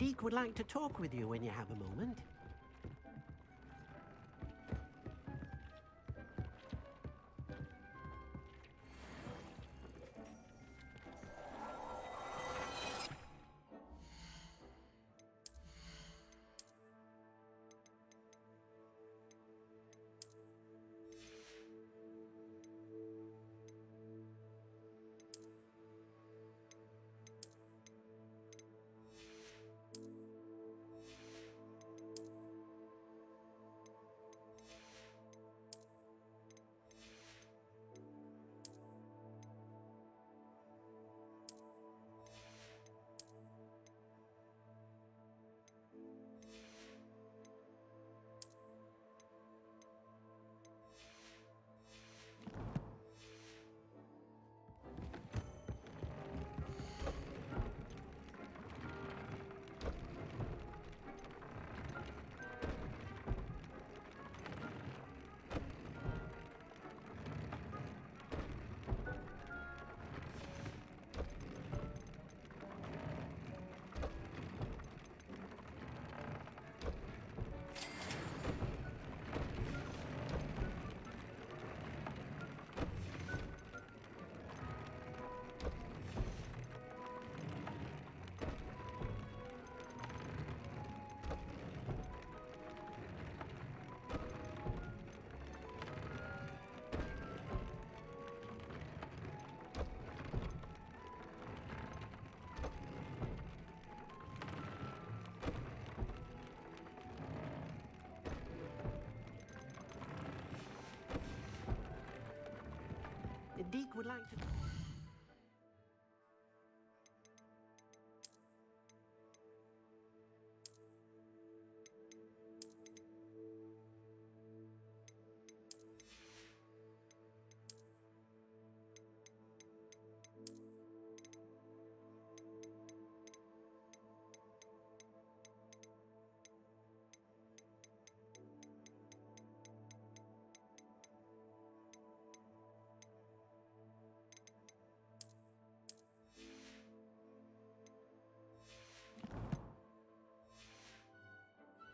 Deke would like to talk with you when you have a moment. Deke would like to...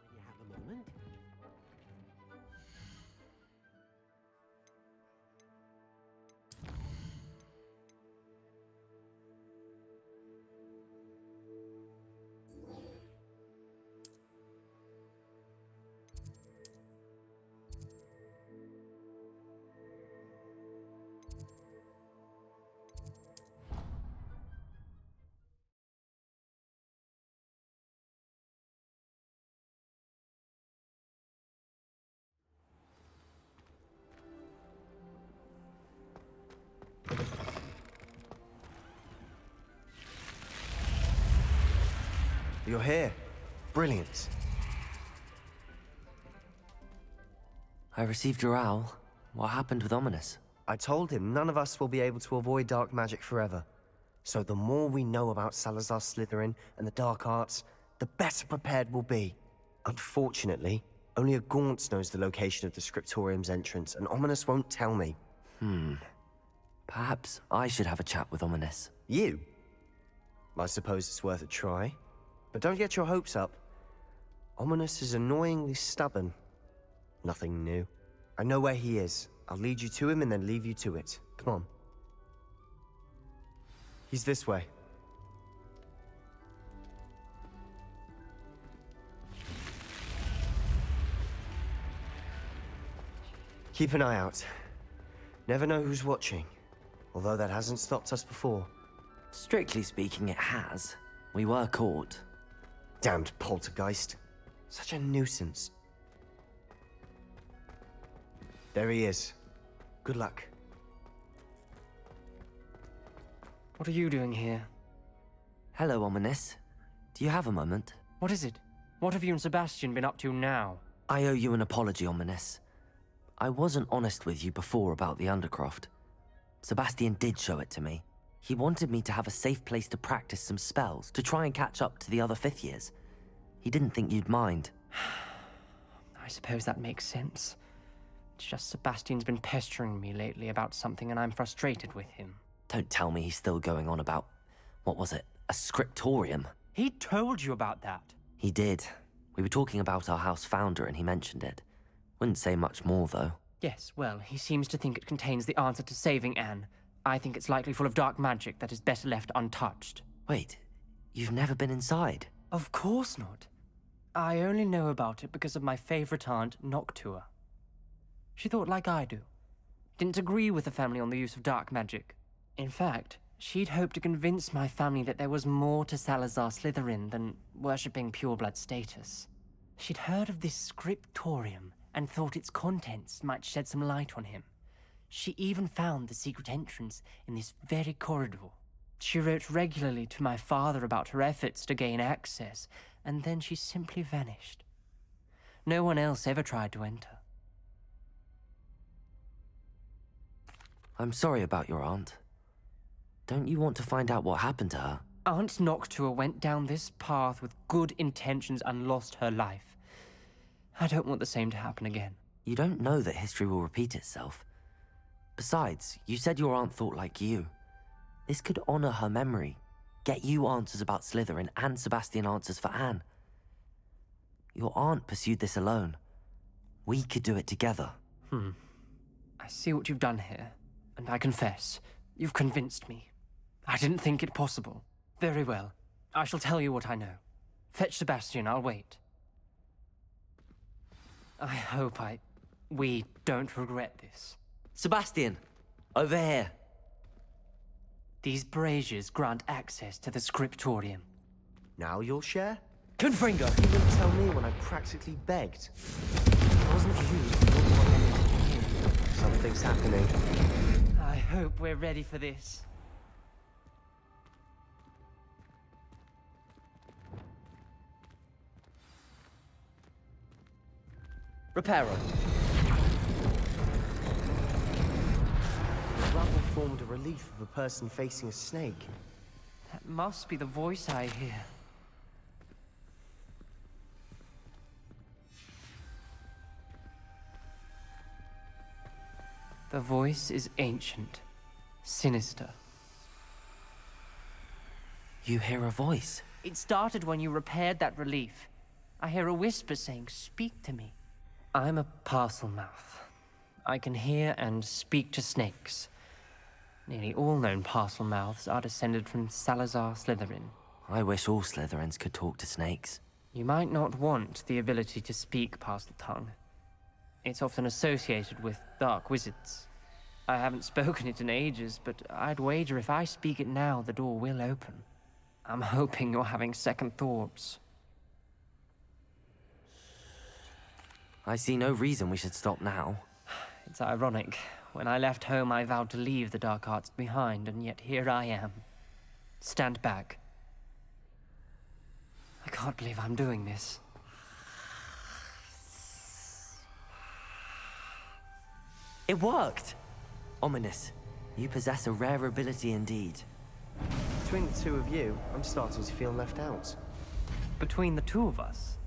When you have a moment. You're here. Brilliant. I received your owl. What happened with Ominous? I told him none of us will be able to avoid dark magic forever. So the more we know about Salazar Slytherin and the dark arts, the better prepared we'll be. Unfortunately, only a Gaunt knows the location of the Scriptorium's entrance, and Ominous won't tell me. Perhaps I should have a chat with Ominous. You? I suppose it's worth a try. But don't get your hopes up. Ominous is annoyingly stubborn. Nothing new. I know where he is. I'll lead you to him and then leave you to it. Come on. He's this way. Keep an eye out. Never know who's watching. Although that hasn't stopped us before. Strictly speaking, it has. We were caught. Damned poltergeist. Such a nuisance. There he is. Good luck. What are you doing here? Hello, Ominous. Do you have a moment? What is it? What have you and Sebastian been up to now? I owe you an apology, Ominous. I wasn't honest with you before about the Undercroft. Sebastian did show it to me. He wanted me to have a safe place to practice some spells, to try and catch up to the other 5th years. He didn't think you'd mind. I suppose that makes sense. It's just Sebastian's been pestering me lately about something and I'm frustrated with him. Don't tell me he's still going on about, what was it, a scriptorium? He told you about that. He did. We were talking about our house founder and he mentioned it. Wouldn't say much more, though. Yes, well, he seems to think it contains the answer to saving Anne. I think it's likely full of dark magic that is better left untouched. Wait, you've never been inside? Of course not. I only know about it because of my favorite aunt, Noctua. She thought like I do. Didn't agree with the family on the use of dark magic. In fact, she'd hoped to convince my family that there was more to Salazar Slytherin than worshipping pureblood status. She'd heard of this scriptorium and thought its contents might shed some light on him. She even found the secret entrance in this very corridor. She wrote regularly to my father about her efforts to gain access, and then she simply vanished. No one else ever tried to enter. I'm sorry about your aunt. Don't you want to find out what happened to her? Aunt Noctua went down this path with good intentions and lost her life. I don't want the same to happen again. You don't know that history will repeat itself. Besides, you said your aunt thought like you. This could honor her memory, get you answers about Slytherin, and Sebastian answers for Anne. Your aunt pursued this alone. We could do it together. I see what you've done here, and I confess, you've convinced me. I didn't think it possible. Very well. I shall tell you what I know. Fetch Sebastian, I'll wait. I hope we don't regret this. Sebastian! Over here! These braziers grant access to the scriptorium. Now you'll share? Confringo! You didn't tell me when I practically begged. It wasn't you. Something's happening. I hope we're ready for this. Reparo. The rubble formed a relief of a person facing a snake. That must be the voice I hear. The voice is ancient, sinister. You hear a voice? It started when you repaired that relief. I hear a whisper saying, "Speak to me." I'm a parcel mouth. I can hear and speak to snakes. Nearly all known parcel mouths are descended from Salazar Slytherin. I wish all Slytherins could talk to snakes. You might not want the ability to speak parcel tongue. It's often associated with dark wizards. I haven't spoken it in ages, but I'd wager if I speak it now, the door will open. I'm hoping you're having second thoughts. I see no reason we should stop now. It's ironic. When I left home, I vowed to leave the dark arts behind, and yet here I am. Stand back. I can't believe I'm doing this. It worked! Ominous. You possess a rare ability indeed. Between the two of you, I'm starting to feel left out. Between the two of us,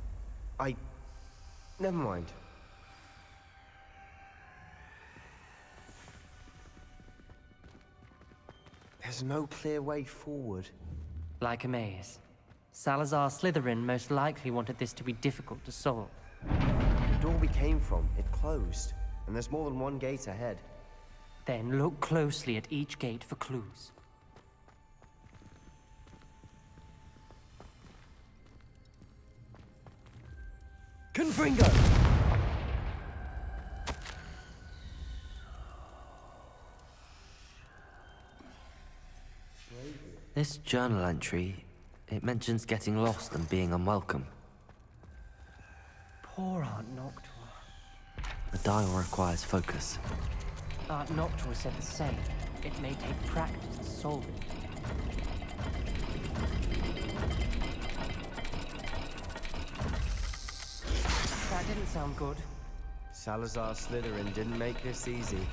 Never mind. There's no clear way forward. like a maze. Salazar Slytherin most likely wanted this to be difficult to solve. The door we came from, it closed. And there's more than one gate ahead. Then look closely at each gate for clues. Confringo! This journal entry, it mentions getting lost and being unwelcome. Poor Aunt Noctua. The dial requires focus. Aunt Noctua said the same. It may take practice to solve it. That didn't sound good. Salazar Slytherin didn't make this easy.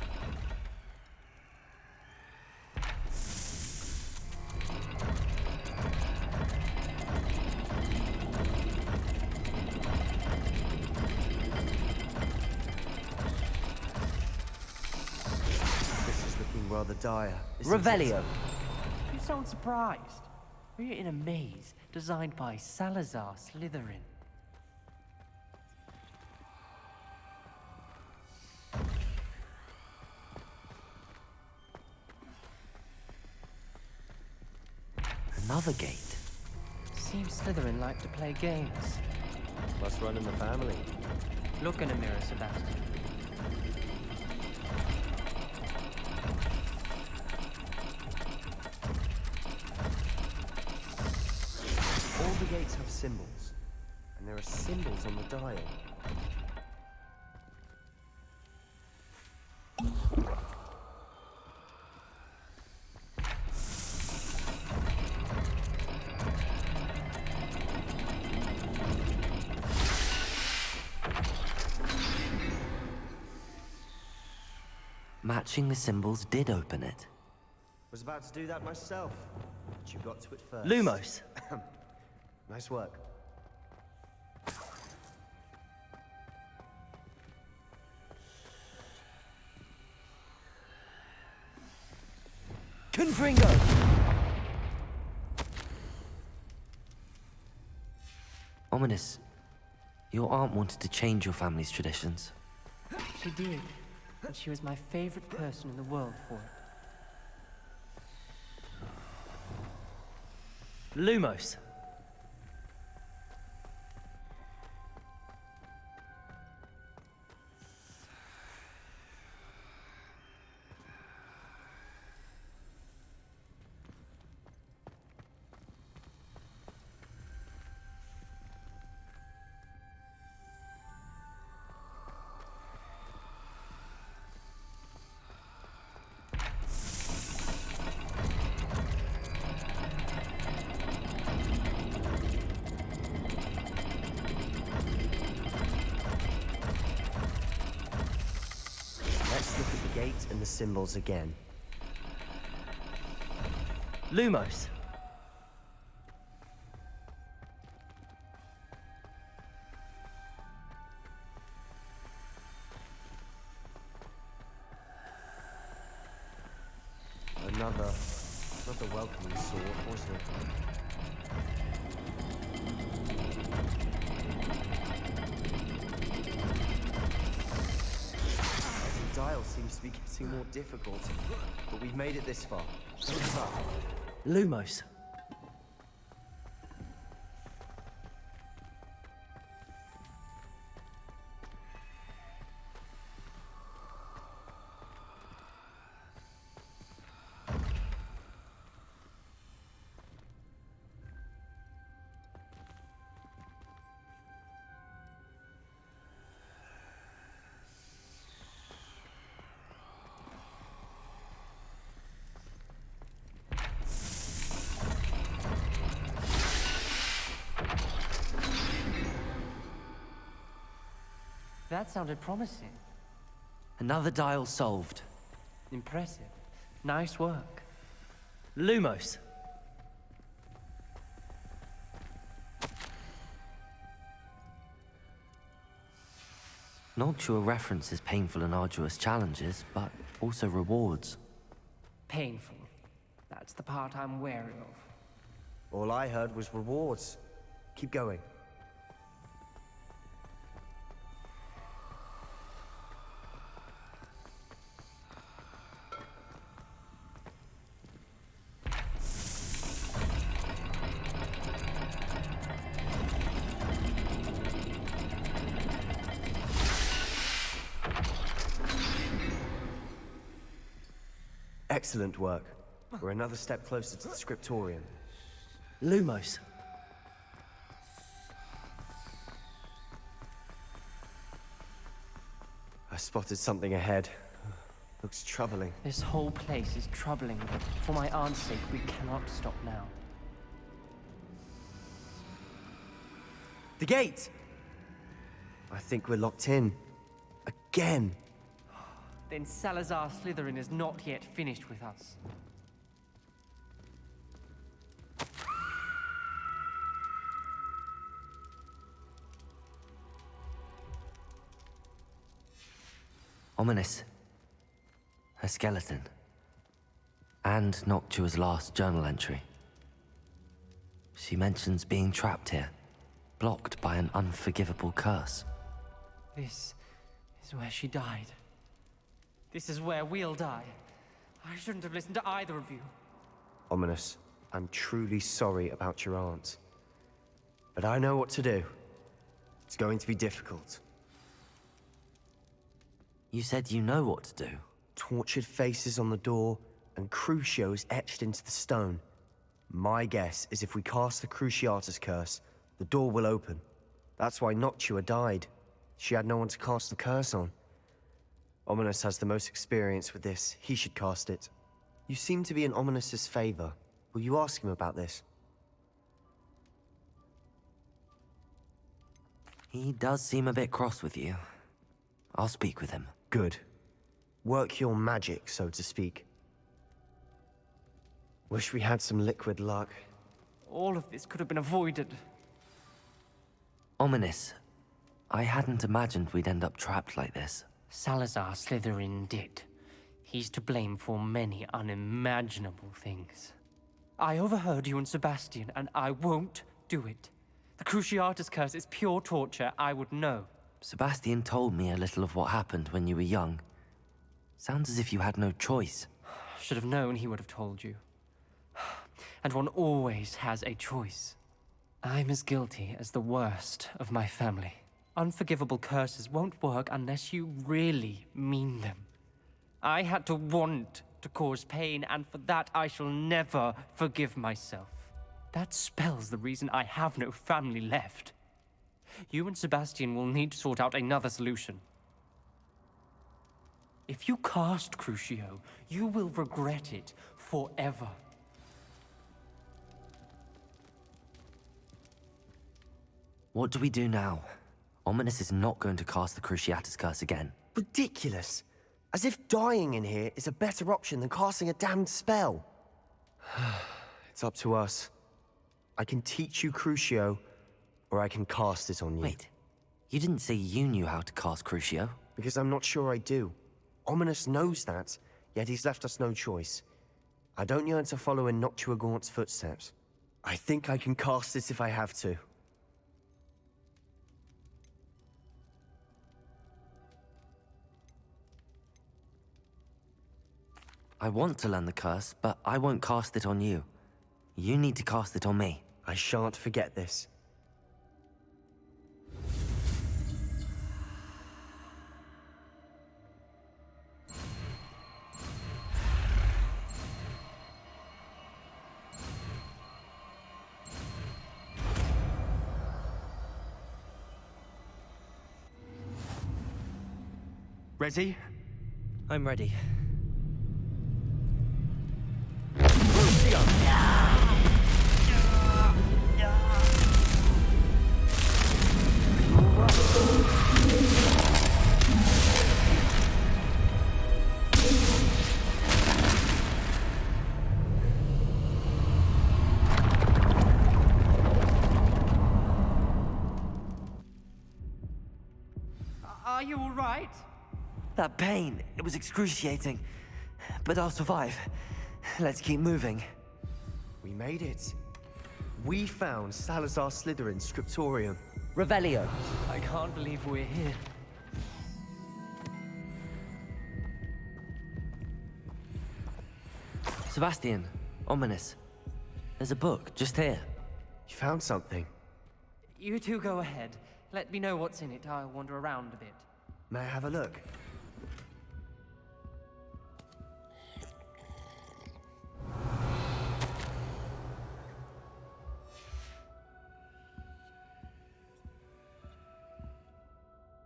This is looking rather dire. isn't it? Revelio! You sound surprised. We're in a maze designed by Salazar Slytherin. Another gate. Seems Slytherin like to play games. Must run in the family. Look in a mirror, Sebastian. All the gates have symbols, and there are symbols on the dial. Matching the symbols did open it. Was about to do that myself, but you got to it first. Lumos! Nice work. Confringo! Ominous, your aunt wanted to change your family's traditions. She did, and she was my favorite person in the world for it. Lumos! Let's look at the gate and the symbols again. Lumos! Another welcoming sword, wasn't it? The dial seems to be getting more difficult, but we've made it this far. What's up? Lumos! That sounded promising. Another dial solved. Impressive. Nice work. Lumos! Noctua references painful and arduous challenges, but also rewards. Painful. That's the part I'm wary of. All I heard was rewards. Keep going. Excellent work. We're another step closer to the scriptorium. Lumos! I spotted something ahead. Looks troubling. This whole place is troubling me. For my aunt's sake, we cannot stop now. The gate! I think we're locked in. Again! Then Salazar Slytherin is not yet finished with us. Ominous. Her skeleton. And Noctua's last journal entry. She mentions being trapped here, blocked by an unforgivable curse. This is where she died. This is where we'll die. I shouldn't have listened to either of you. Ominous, I'm truly sorry about your aunt. But I know what to do. It's going to be difficult. You said you know what to do. Tortured faces on the door, and Crucios etched into the stone. My guess is if we cast the Cruciatus curse, the door will open. That's why Noctua died. She had no one to cast the curse on. Ominous has the most experience with this. He should cast it. You seem to be in Ominous's favor. Will you ask him about this? He does seem a bit cross with you. I'll speak with him. Good. Work your magic, so to speak. Wish we had some liquid luck. All of this could have been avoided. Ominous, I hadn't imagined we'd end up trapped like this. Salazar Slytherin did. He's to blame for many unimaginable things. I overheard you and Sebastian, and I won't do it. The Cruciatus curse is pure torture, I would know. Sebastian told me a little of what happened when you were young. Sounds as if you had no choice. Should have known he would have told you. And one always has a choice. I'm as guilty as the worst of my family. Unforgivable curses won't work unless you really mean them. I had to want to cause pain, and for that I shall never forgive myself. That spells the reason I have no family left. You and Sebastian will need to sort out another solution. If you cast Crucio, you will regret it forever. What do we do now? Ominous is not going to cast the Cruciatus curse again. Ridiculous! As if dying in here is a better option than casting a damned spell. It's up to us. I can teach you Crucio, or I can cast it on you. Wait, you didn't say you knew how to cast Crucio? Because I'm not sure I do. Ominous knows that, yet he's left us no choice. I don't yearn to follow in Noctua Gaunt's footsteps. I think I can cast it if I have to. I want to learn the curse, but I won't cast it on you. You need to cast it on me. I shan't forget this. Ready? I'm ready. Are you all right? That pain, it was excruciating. But I'll survive. Let's keep moving. We made it. We found Salazar Slytherin's scriptorium. Revelio. I can't believe we're here. Sebastian, Ominous. There's a book just here. You found something. You two go ahead. Let me know what's in it. I'll wander around a bit. May I have a look?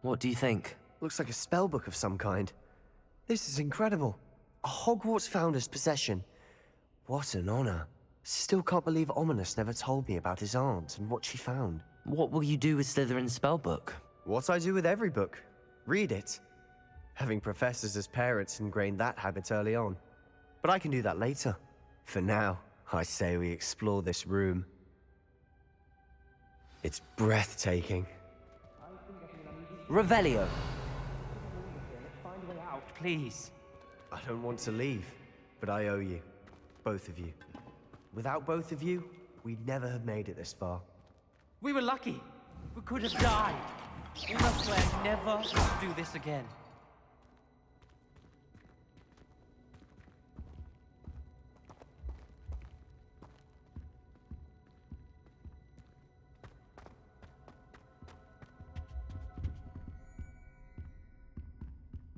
What do you think? Looks like a spell book of some kind. This is incredible. A Hogwarts founder's possession. What an honor. Still can't believe Ominous never told me about his aunt and what she found. What will you do with Slytherin's spellbook? What I do with every book. Read it. Having professors as parents ingrained that habit early on. But I can do that later. For now, I say we explore this room. It's breathtaking. Revelio. Find a way out, please. I don't want to leave, but I owe you. Both of you. Without both of you, we'd never have made it this far. We were lucky. We could have died. We must swear never to do this again.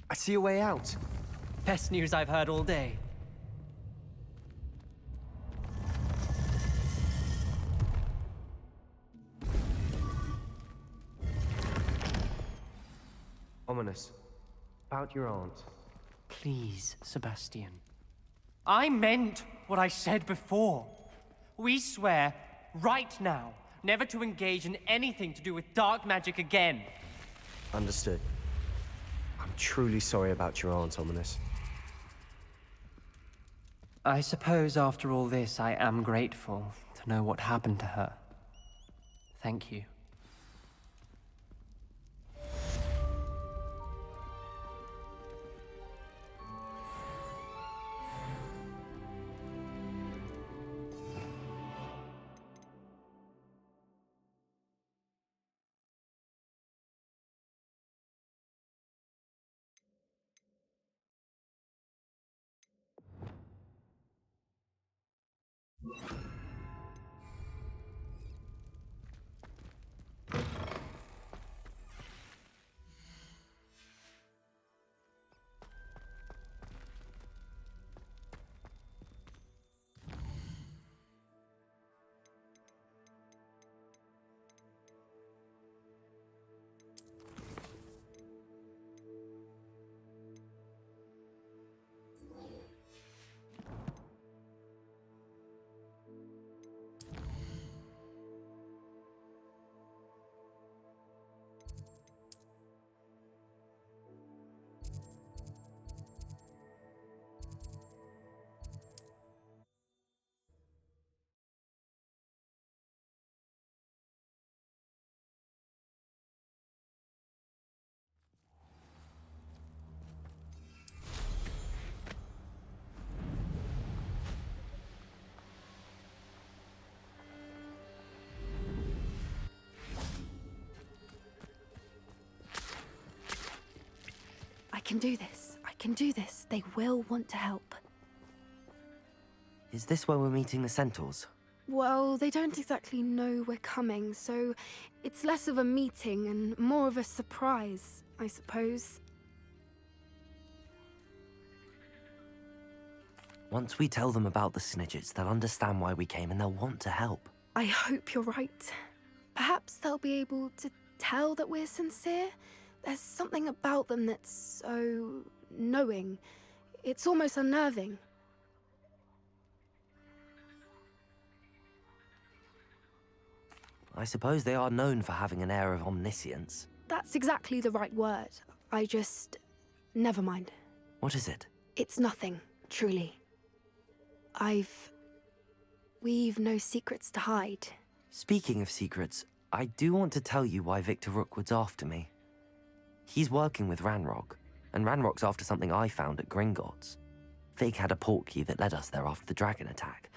I see a way out. Best news I've heard all day. Ominous. About your aunt. Please, Sebastian. I meant what I said before. We swear, right now, never to engage in anything to do with dark magic again. Understood. I'm truly sorry about your aunt, Ominous. I suppose after all this, I am grateful to know what happened to her. Thank you. I can do this. I can do this. They will want to help. Is this where we're meeting the centaurs? Well, they don't exactly know we're coming, so it's less of a meeting and more of a surprise, I suppose. Once we tell them about the Snidgets, they'll understand why we came and they'll want to help. I hope you're right. Perhaps they'll be able to tell that we're sincere. There's something about them that's so knowing. It's almost unnerving. I suppose they are known for having an air of omniscience. That's exactly the right word. I just... never mind. What is it? It's nothing, truly. We've no secrets to hide. Speaking of secrets, I do want to tell you why Victor Rookwood's after me. He's working with Ranrock, and Ranrock's after something I found at Gringotts. Fig had a portkey that led us there after the dragon attack.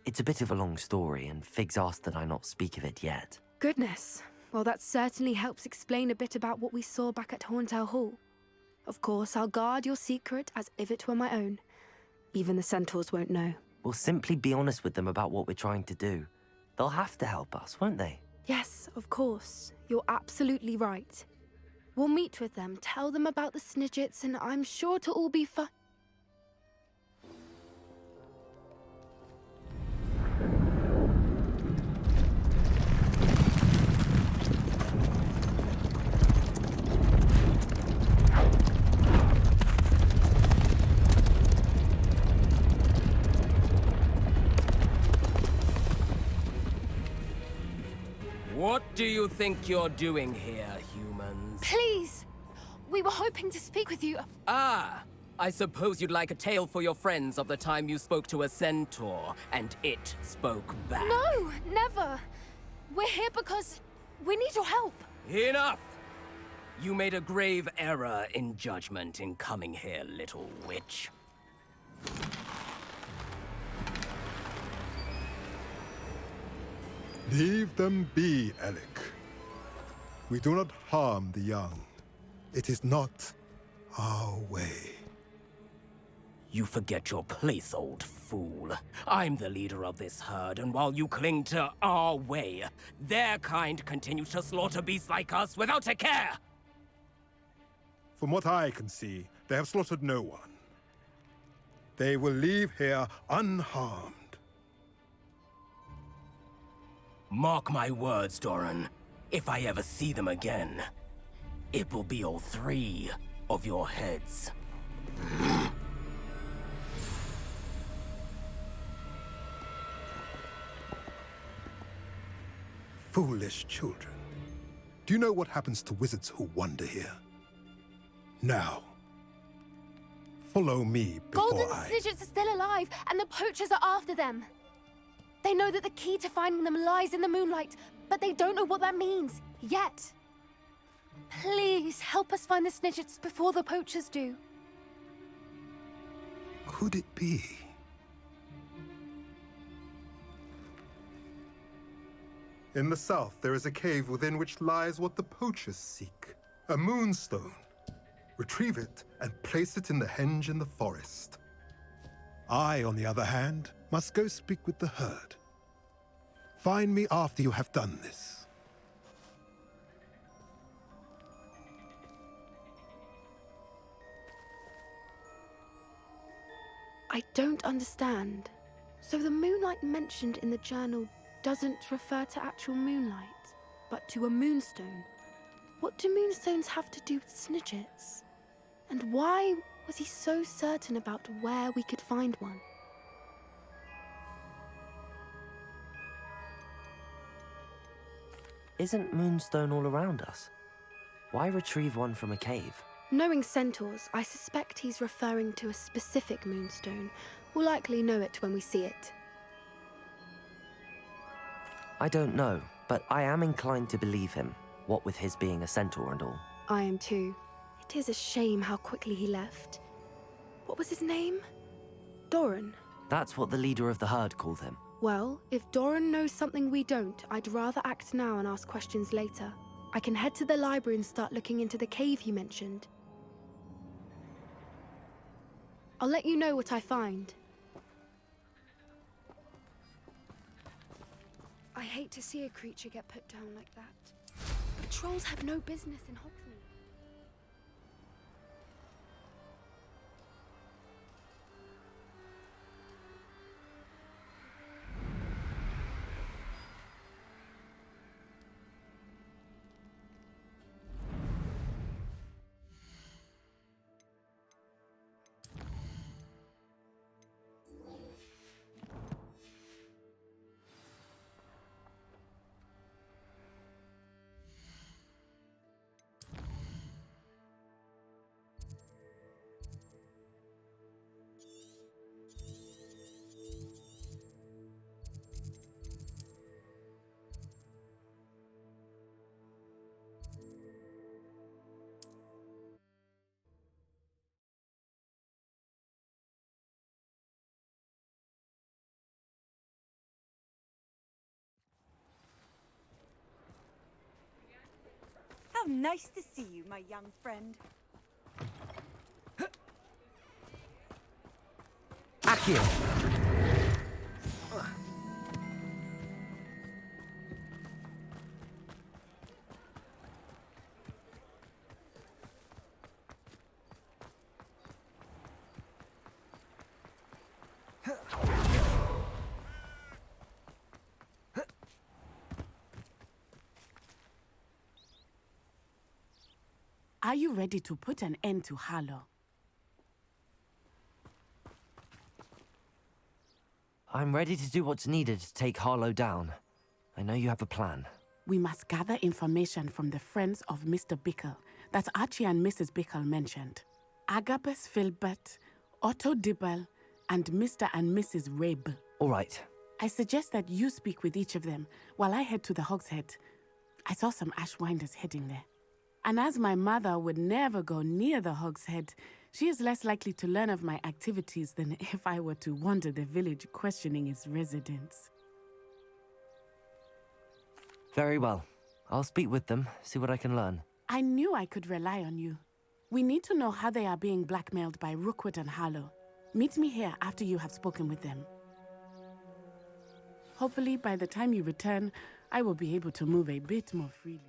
It's a bit of a long story, and Fig's asked that I not speak of it yet. Goodness. Well, that certainly helps explain a bit about what we saw back at Horntail Hall. Of course, I'll guard your secret as if it were my own. Even the centaurs won't know. We'll simply be honest with them about what we're trying to do. They'll have to help us, won't they? Yes, of course. You're absolutely right. We'll meet with them, tell them about the Snidgets, and I'm sure it'll all be fine. What do you think you're doing here, humans? Please! We were hoping to speak with you. Ah! I suppose you'd like a tale for your friends of the time you spoke to a centaur, and it spoke back. No, never. We're here because we need your help. Enough! You made a grave error in judgment in coming here, little witch. Leave them be, Alec. We do not harm the young. It is not our way. You forget your place, old fool. I'm the leader of this herd, and while you cling to our way, their kind continues to slaughter beasts like us without a care! From what I can see, they have slaughtered no one. They will leave here unharmed. Mark my words, Doran. If I ever see them again, it will be all 3 of your heads. Foolish children. Do you know what happens to wizards who wander here? Now, follow me before Golden Snidgets are still alive, and the poachers are after them. They know that the key to finding them lies in the moonlight, but they don't know what that means, yet. Please, help us find the Snidgets before the poachers do. Could it be? In the south, there is a cave within which lies what the poachers seek. A moonstone. Retrieve it and place it in the henge in the forest. I, on the other hand, must go speak with the herd. Find me after you have done this. I don't understand. So the moonlight mentioned in the journal doesn't refer to actual moonlight, but to a moonstone. What do moonstones have to do with Snidgets? And why was he so certain about where we could find one? Isn't Moonstone all around us? Why retrieve one from a cave? Knowing centaurs, I suspect he's referring to a specific moonstone. We'll likely know it when we see it. I don't know, but I am inclined to believe him, what with his being a centaur and all. I am too. It is a shame how quickly he left. What was his name? Doran. That's what the leader of the herd called him. Well, if Doran knows something we don't, I'd rather act now and ask questions later. I can head to the library and start looking into the cave he mentioned. I'll let you know what I find. I hate to see a creature get put down like that. But trolls have no business in Hogsmeade. How nice to see you, my young friend. Accio! Are you ready to put an end to Harlow? I'm ready to do what's needed to take Harlow down. I know you have a plan. We must gather information from the friends of Mr. Bickle that Archie and Mrs. Bickle mentioned. Agabus Filbert, Otto Dibble, and Mr. and Mrs. Rabe. All right. I suggest that you speak with each of them while I head to the Hogshead. I saw some Ashwinders heading there. And as my mother would never go near the Hogshead, she is less likely to learn of my activities than if I were to wander the village questioning its residents. Very well. I'll speak with them, see what I can learn. I knew I could rely on you. We need to know how they are being blackmailed by Rookwood and Harlow. Meet me here after you have spoken with them. Hopefully, by the time you return, I will be able to move a bit more freely.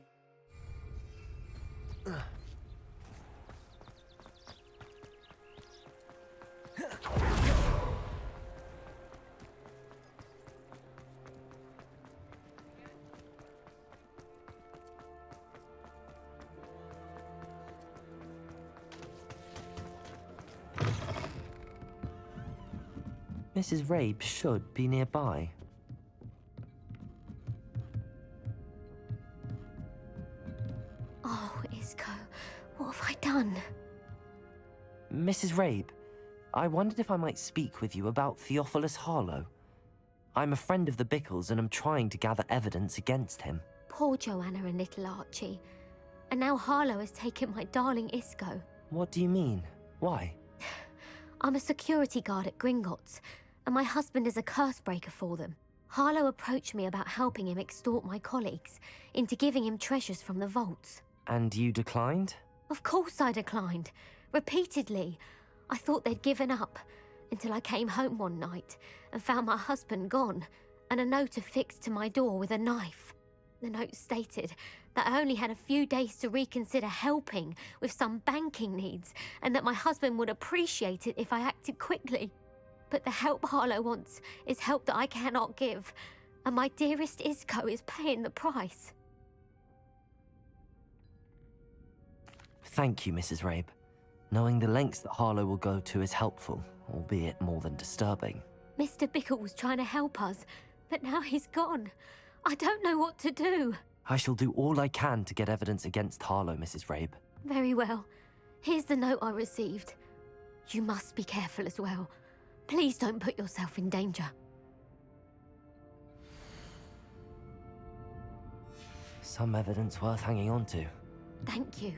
Mrs. Rabe should be nearby. Oh, Isco, what have I done? Mrs. Rabe, I wondered if I might speak with you about Theophilus Harlow. I'm a friend of the Bickles and am trying to gather evidence against him. Poor Joanna and little Archie. And now Harlow has taken my darling Isco. What do you mean? Why? I'm a security guard at Gringotts, and my husband is a curse breaker for them. Harlow approached me about helping him extort my colleagues into giving him treasures from the vaults. And you declined? Of course I declined. Repeatedly. I thought they'd given up, until I came home one night and found my husband gone, and a note affixed to my door with a knife. The note stated that I only had a few days to reconsider helping with some banking needs, and that my husband would appreciate it if I acted quickly. But the help Harlow wants is help that I cannot give, and my dearest Isco is paying the price. Thank you, Mrs. Rabe. Knowing the lengths that Harlow will go to is helpful, albeit more than disturbing. Mr. Bickle was trying to help us, but now he's gone. I don't know what to do. I shall do all I can to get evidence against Harlow, Mrs. Rabe. Very well. Here's the note I received. You must be careful as well. Please don't put yourself in danger. Some evidence worth hanging on to. Thank you.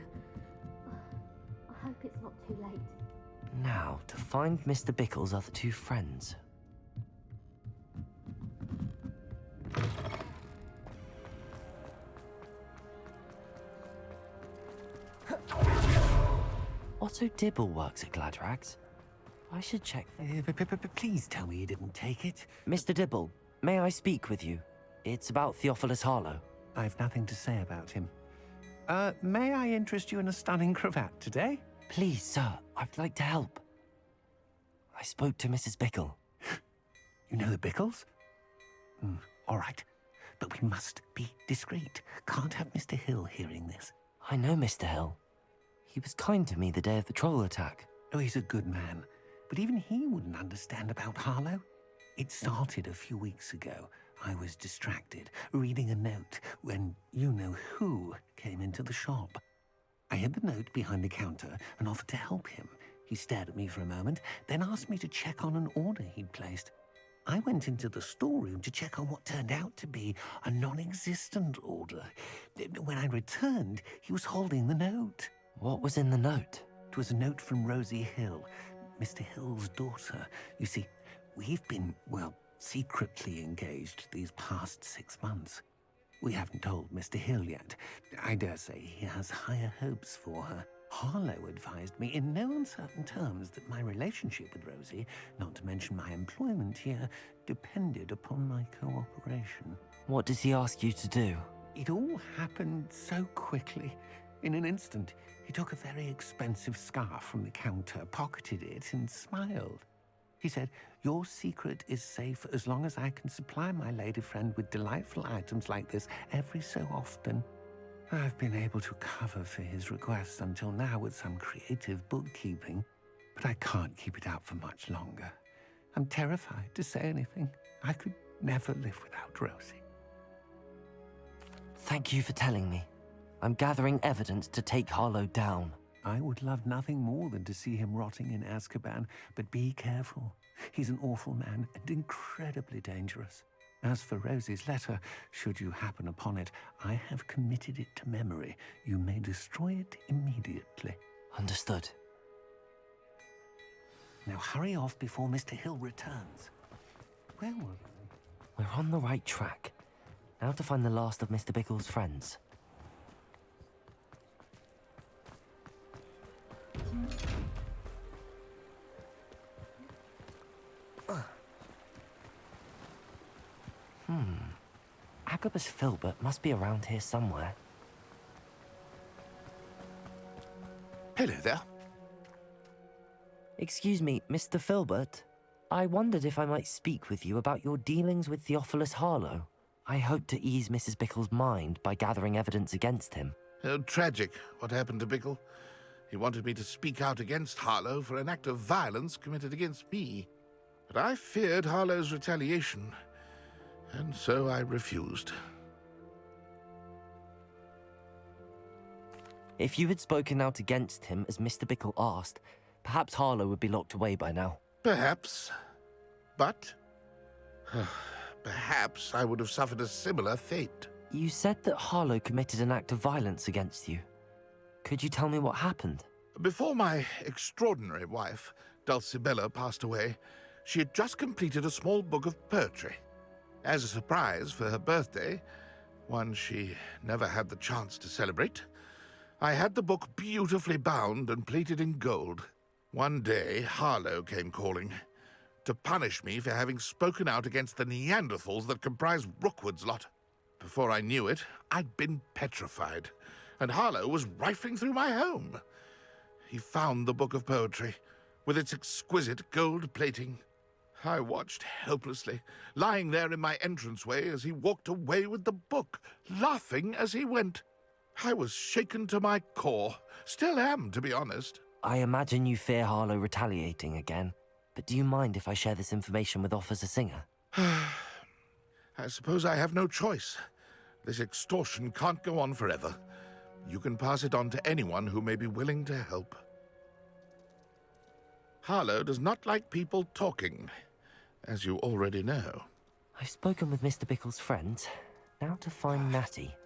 I hope it's not too late. Now, to find Mr. Bickle's other two friends. Otto Dibble works at Gladrags. I should check. Please tell me you didn't take it. Mr. Dibble, may I speak with you? It's about Theophilus Harlow. I've nothing to say about him. May I interest you in a stunning cravat today? Please, sir, I'd like to help. I spoke to Mrs. Bickle. You know the Bickles? All right. But we must be discreet. Can't have Mr. Hill hearing this. I know Mr. Hill. He was kind to me the day of the troll attack. Oh, he's a good man. But even he wouldn't understand about Harlow. It started a few weeks ago. I was distracted, reading a note, when you-know-who came into the shop. I hid the note behind the counter and offered to help him. He stared at me for a moment, then asked me to check on an order he'd placed. I went into the storeroom to check on what turned out to be a non-existent order. When I returned, he was holding the note. What was in the note? It was a note from Rosie Hill, Mr. Hill's daughter. You see, we've been, well, secretly engaged these past 6 months. We haven't told Mr. Hill yet. I dare say he has higher hopes for her. Harlow advised me in no uncertain terms that my relationship with Rosie, not to mention my employment here, depended upon my cooperation. What does he ask you to do? It all happened so quickly. In an instant, he took a very expensive scarf from the counter, pocketed it, and smiled. He said, "Your secret is safe as long as I can supply my lady friend with delightful items like this every so often." I've been able to cover for his requests until now with some creative bookkeeping, but I can't keep it out for much longer. I'm terrified to say anything. I could never live without Rosie. Thank you for telling me. I'm gathering evidence to take Harlow down. I would love nothing more than to see him rotting in Azkaban, but be careful. He's an awful man and incredibly dangerous. As for Rosie's letter, should you happen upon it, I have committed it to memory. You may destroy it immediately. Understood. Now hurry off before Mr. Hill returns. Where were we? We're on the right track. Now to find the last of Mr. Bickle's friends. Agabus Filbert must be around here somewhere. Hello there. Excuse me, Mr. Filbert. I wondered if I might speak with you about your dealings with Theophilus Harlow. I hope to ease Mrs. Bickle's mind by gathering evidence against him. Oh, tragic, what happened to Bickle. He wanted me to speak out against Harlow for an act of violence committed against me. But I feared Harlow's retaliation, and so I refused. If you had spoken out against him as Mr. Bickle asked, perhaps Harlow would be locked away by now. Perhaps. But perhaps I would have suffered a similar fate. You said that Harlow committed an act of violence against you. Could you tell me what happened? Before my extraordinary wife, Dulcibella, passed away, she had just completed a small book of poetry. As a surprise for her birthday, one she never had the chance to celebrate, I had the book beautifully bound and plated in gold. One day, Harlow came calling to punish me for having spoken out against the Neanderthals that comprise Rookwood's lot. Before I knew it, I'd been petrified, and Harlow was rifling through my home. He found the book of poetry, with its exquisite gold plating. I watched helplessly, lying there in my entranceway as he walked away with the book, laughing as he went. I was shaken to my core. Still am, to be honest. I imagine you fear Harlow retaliating again, but do you mind if I share this information with Officer Singer? I suppose I have no choice. This extortion can't go on forever. You can pass it on to anyone who may be willing to help. Harlow does not like people talking, as you already know. I've spoken with Mr. Bickle's friends. Now to find Natty.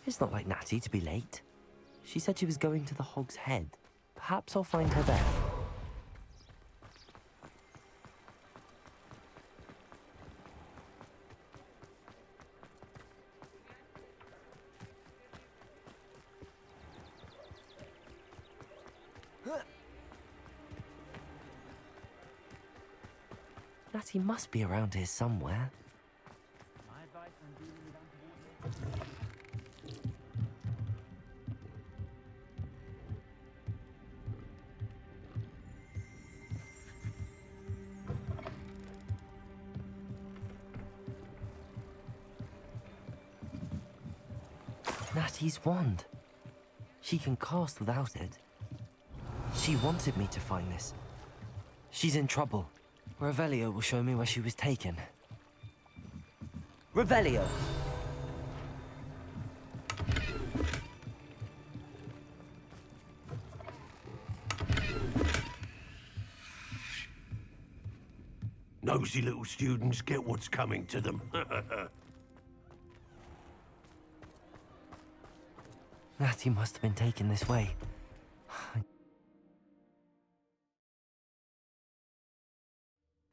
It's not like Natty to be late. She said she was going to the Hog's Head. Perhaps I'll find her there. Natty must be around here somewhere. Natty's wand. She can cast without it. She wanted me to find this. She's in trouble. Revelio will show me where she was taken. Revelio! Nosy little students get what's coming to them. Natty must have been taken this way.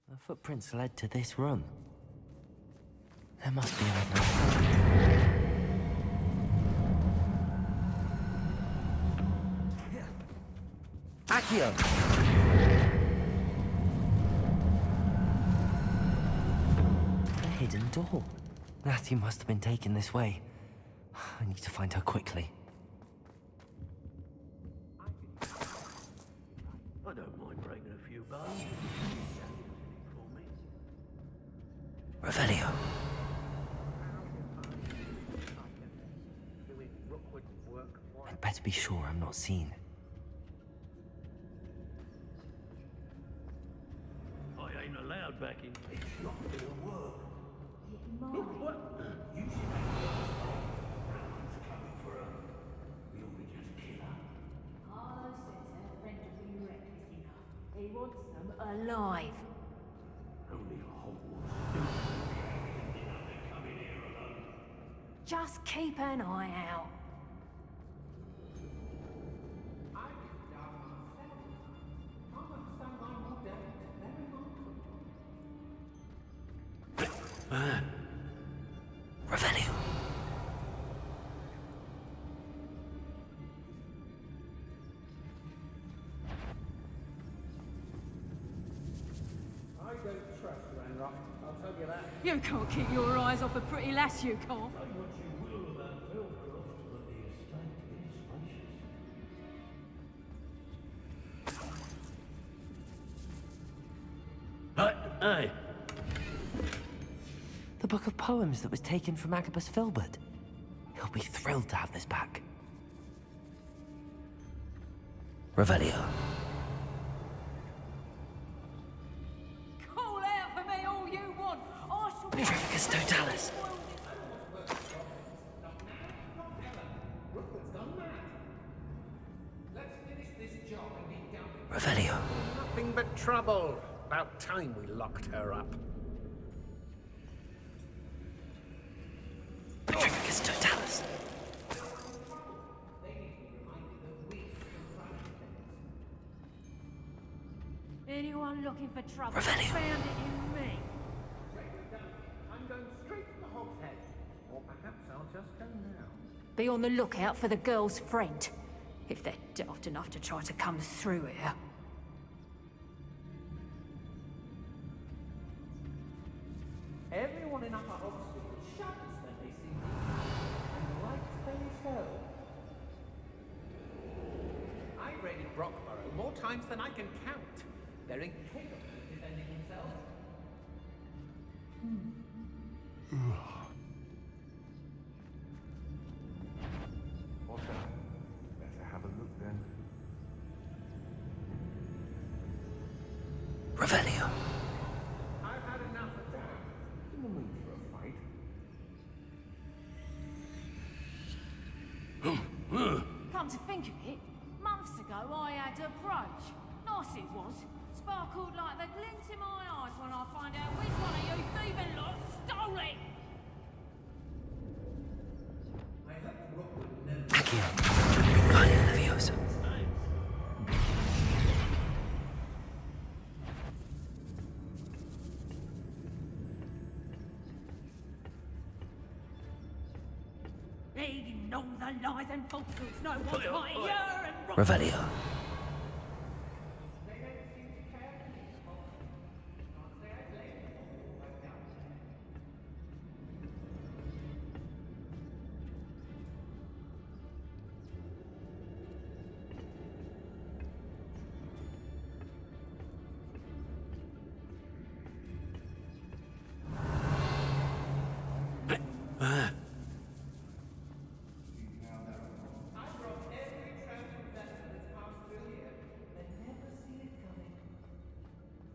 The footprints led to this room. There must be another. Accio! A hidden door. Natty must have been taken this way. I need to find her quickly. I don't mind breaking a few bones. For me. Revelio. I'd better be sure I'm not seen. I ain't allowed back in. It's not gonna work. What? You should coming for her. We ought to just kill her. Harlow says her friend will be reckless enough. He wants them alive. Only a Hogwarts. They come in here alone. Just keep an eye out. Revelio. I don't trust Ranrock, I'll tell you that. You can't keep your eyes off a pretty lass, you can't. Say what you will about Velcroft, but the estate is spacious. Hey! The book of poems that was taken from Agabus Filbert. He'll be thrilled to have this back. Revelio. Call out for me all you want. I shall be... Petrificus Totalis. Revelio. Nothing but trouble. About time we locked her up. Petrificus Totalis. Anyone looking for trouble Revelio. found it in me. I'm going straight to the Hogshead. Or perhaps I'll just go now. Be on the lookout for the girl's friend, if they're daft enough to try to come through here. Everyone in Upper Hogsfield shudders when they see me, and rightfully so. I've raided Brockborough more times than I can count. They're incapable of defending themselves. What's that? Better have a look then. Revelio. I've had enough of that. In the mood for a fight. Come to think of it, months ago I had a brooch. Nice it was. Sparkled like the glint in my eyes when I find out which one of you thieving lot stole it. Accio. Guardian Leviosa. Ignore the lies and falsehoods. No one's hiding here and... Revelio.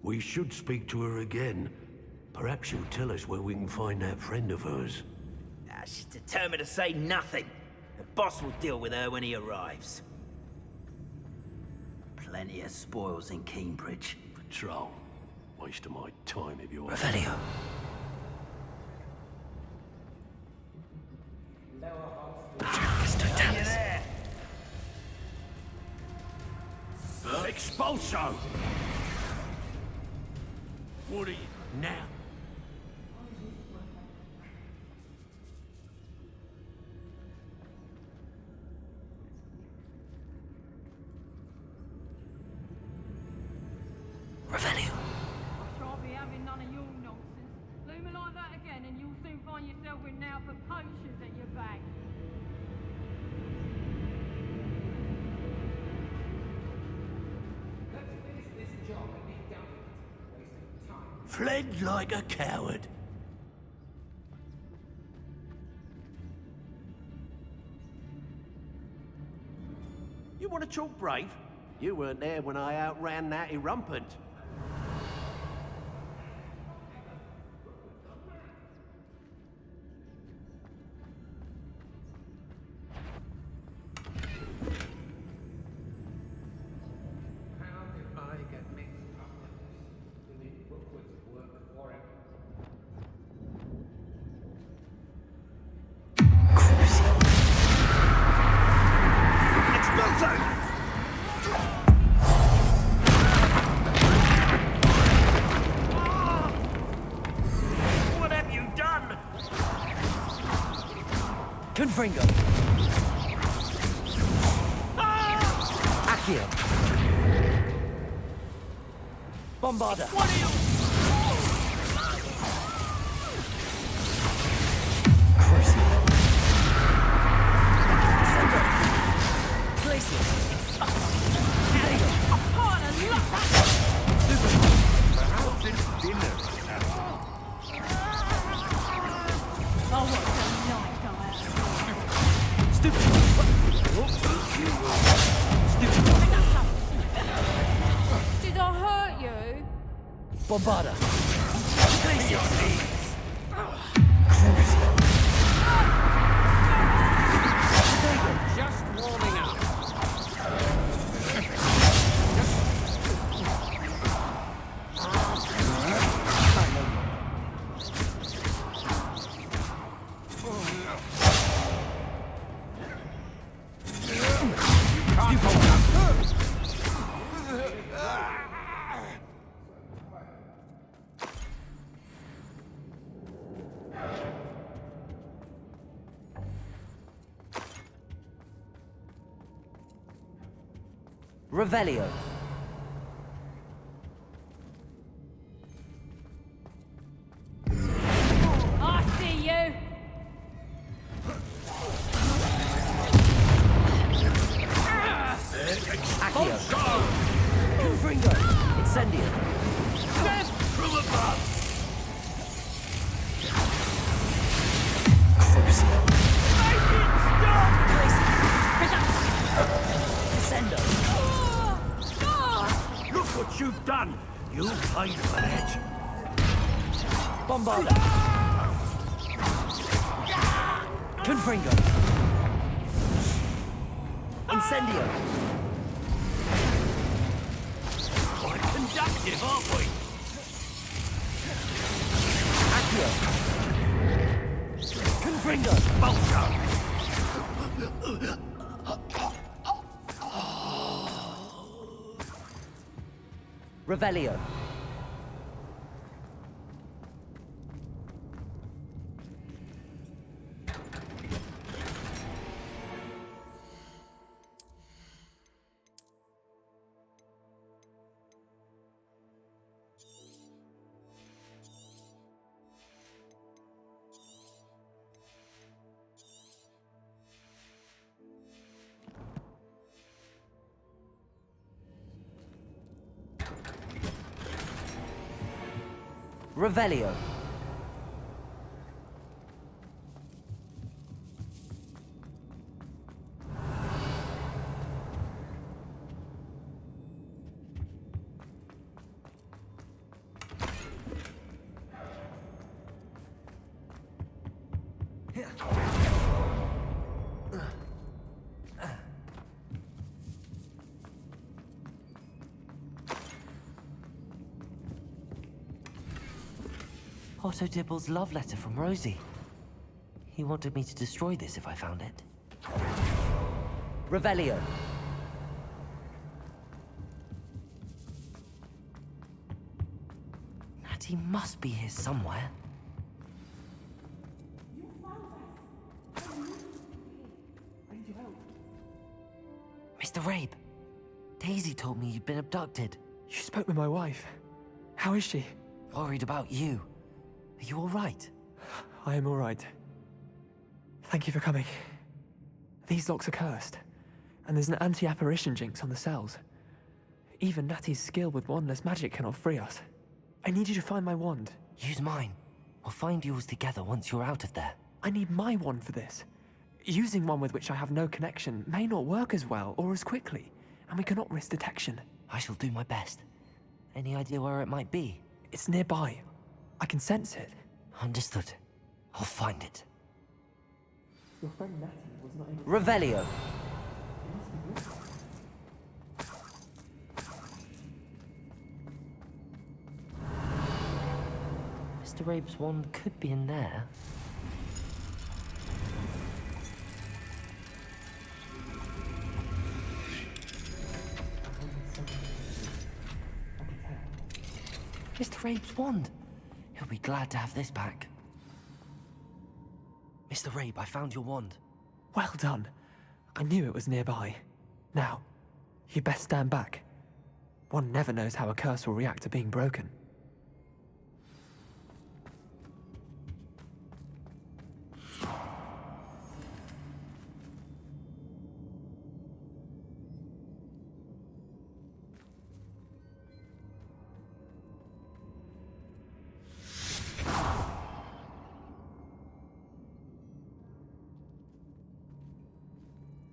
We should speak to her again. Perhaps she'll tell us where we can find that friend of hers. She's determined to say nothing. The boss will deal with her when he arrives. Plenty of spoils in Cambridge. Patrol. Waste of my time if you're... Revelio. Petrificus Totalis. Expulso! What are you... now? Revelio. I shan't be having none of your nonsense. Leave me like that again and you'll soon find yourself with now for potions at your back. Fled like a coward. You want to talk brave? You weren't there when I outran Natty Rumpant. What have you done? Confringo. Accio. Bombarda. What are you? Crucio. Descendo. Glacius. Diego. Perhaps it's dinner. Oh, what's a nice guy. Stupid. Stupid. Did I hurt you? Bombarda. Glacius. Just warming up. Revelio. I see you. Accio. Confringo. Incendio. From above. Crucio. Make it stop! Descendo. Look what you've done! You paid for that! Bombarda. Confringo. Incendio. Quite conductive, aren't we? Accio. Confringo. Bolter! Revelio. Revelio. Otto Dibble's love letter from Rosie. He wanted me to destroy this if I found it. Revelio. Natty must be here somewhere. Mr. Rabe, Daisy told me you'd been abducted. You spoke with my wife. How is she? Worried about you. Are you all right? I am all right. Thank you for coming. These locks are cursed, and there's an anti-apparition jinx on the cells. Even Natty's skill with wandless magic cannot free us. I need you to find my wand. Use mine. We'll find yours together once you're out of there. I need my wand for this. Using one with which I have no connection may not work as well or as quickly, and we cannot risk detection. I shall do my best. Any idea where it might be? It's nearby. I can sense it. Understood. I'll find it. Your friend Natty was not able to... Revelio. Mr. Rabe's wand could be in there. Mr. Rabe's wand. He'll be glad to have this back. Mr. Rabe, I found your wand. Well done. I knew it was nearby. Now, you best stand back. One never knows how a curse will react to being broken.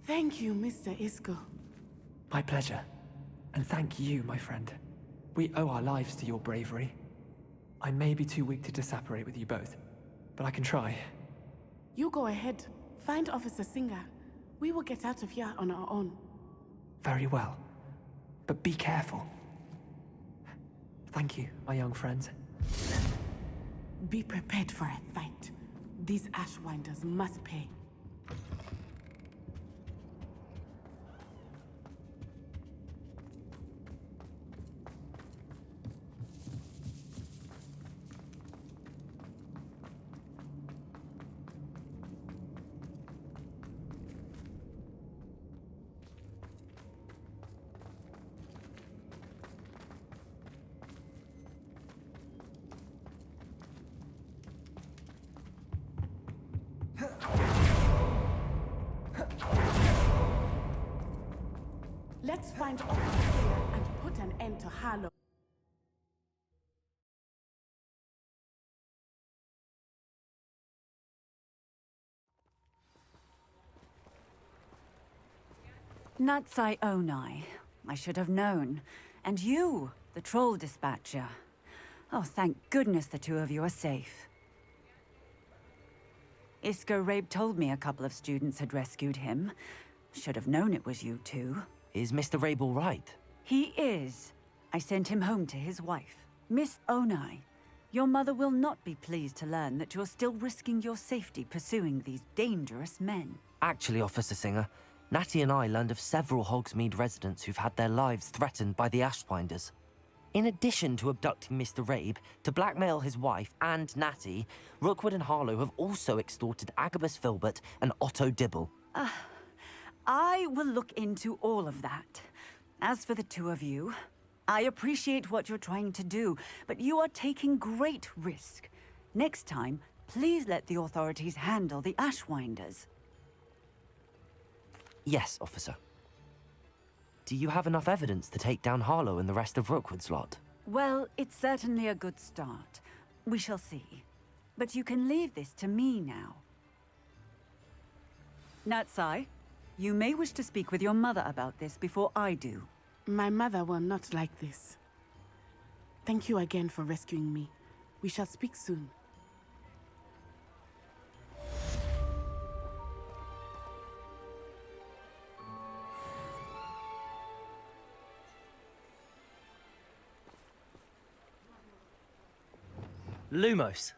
Thank you, Mr. Isco. My pleasure. And thank you, my friend. We owe our lives to your bravery. I may be too weak to disapparate with you both, but I can try. You go ahead. Find Officer Singer. We will get out of here on our own. Very well. But be careful. Thank you, my young friends. Be prepared for a fight. These Ashwinders must pay. Let's find Officer Singer and put an end to Harlow. Natsai Onai. I should have known. And you, the troll dispatcher. Oh, thank goodness the two of you are safe. Isco Rabe told me a couple of students had rescued him. Should have known it was you two. Is Mr. Rabe all right? He is. I sent him home to his wife. Miss Onai, your mother will not be pleased to learn that you're still risking your safety pursuing these dangerous men. Actually, Officer Singer, Natty and I learned of several Hogsmeade residents who've had their lives threatened by the Ashwinders. In addition to abducting Mr. Rabe to blackmail his wife and Natty, Rookwood and Harlow have also extorted Agabus Filbert and Otto Dibble. I will look into all of that. As for the two of you, I appreciate what you're trying to do, but you are taking great risk. Next time, please let the authorities handle the Ashwinders. Yes, officer. Do you have enough evidence to take down Harlow and the rest of Rookwood's lot? Well, it's certainly a good start. We shall see. But you can leave this to me now. Natsai, you may wish to speak with your mother about this before I do. My mother will not like this. Thank you again for rescuing me. We shall speak soon. Lumos,